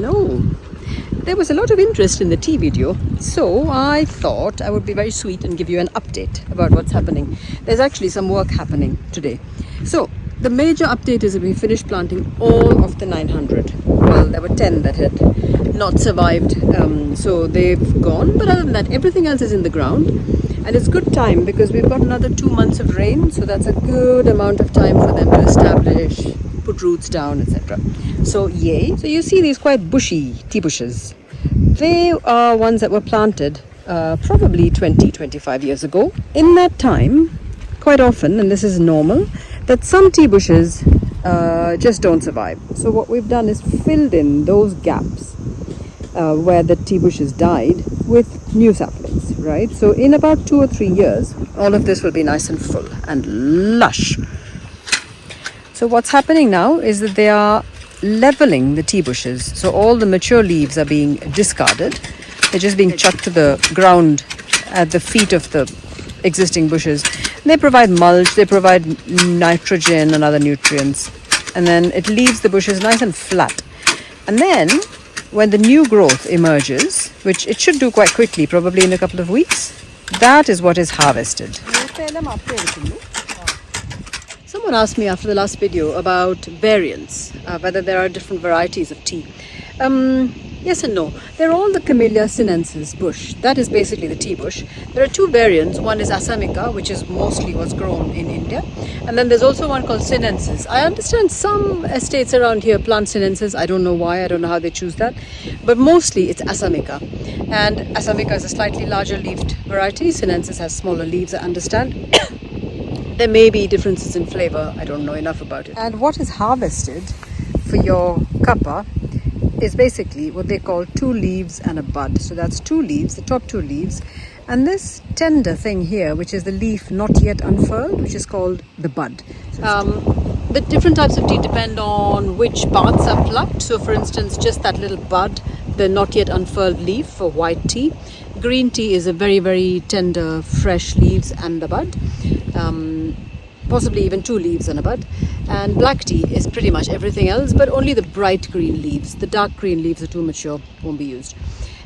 Hello. There was a lot of interest in the tea video, so I thought I would be very sweet and give you an update about what's happening. There's actually some work happening today. So the major update is that we finished planting all of the 900. Well, there were 10 that had not survived, so they've gone. But other than that, everything else is in the ground. And it's good time because we've got another 2 months of rain, so that's a good amount of time for them to establish, put roots down, etc. So yay. So you see these quite bushy tea bushes. They are ones that were planted probably 20-25 years ago. In that time, quite often, and this is normal, that some tea bushes just don't survive. So what we've done is filled in those gaps where the tea bushes died with new saplings, right? So in about 2 or 3 years, all of this will be nice and full and lush. So what's happening now is that they are leveling the tea bushes. So all the mature leaves are being discarded. They're just being chucked to the ground at the feet of the existing bushes. They provide mulch, they provide nitrogen and other nutrients. And then it leaves the bushes nice and flat. And then when the new growth emerges, which it should do quite quickly, probably in a couple of weeks, that is what is harvested. Someone asked me after the last video about variants, whether there are different varieties of tea. Yes and no. They're all the Camellia sinensis bush. That is basically the tea bush. There are two variants. One is Assamica, which is mostly what's grown in India. And then there's also one called sinensis. I understand some estates around here plant sinensis. I don't know why. I don't know how they choose that. But mostly it's Assamica. And Assamica is a slightly larger leaved variety. Sinensis has smaller leaves, I understand. There may be differences in flavor. I don't know enough about it. And what is harvested for your cuppa is basically what they call 2 leaves and a bud. So that's 2 leaves, the top 2 leaves, and this tender thing here, which is the leaf not yet unfurled, which is called the bud. The different types of tea depend on which parts are plucked. So for instance, just that little bud, the not yet unfurled leaf for white tea. Green tea is a very, very tender, fresh leaves and the bud. Possibly even 2 leaves and a bud. And black tea is pretty much everything else, but only the bright green leaves. The dark green leaves are too mature, won't be used.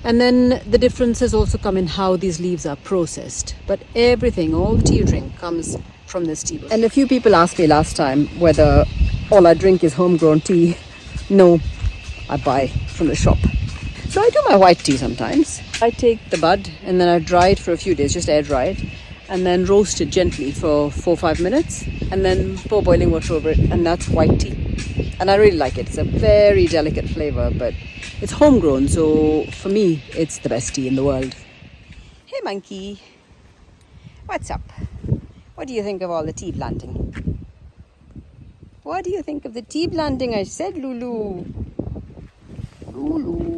And then the differences also come in how these leaves are processed. But everything, all the tea you drink, comes from this tea bush. And a few people asked me last time whether all I drink is homegrown tea. No, I buy from the shop. So I do my white tea sometimes. I take the bud and then I dry it for a few days, just air dry it, and then roast it gently for 4-5 minutes, and then pour boiling water over it, and that's white tea. And I really like it. It's a very delicate flavor, but it's homegrown, so for me, it's the best tea in the world. Hey monkey, what's up? What do you think of all the tea planting? What do you think of the tea planting? I said, Lulu. Lulu.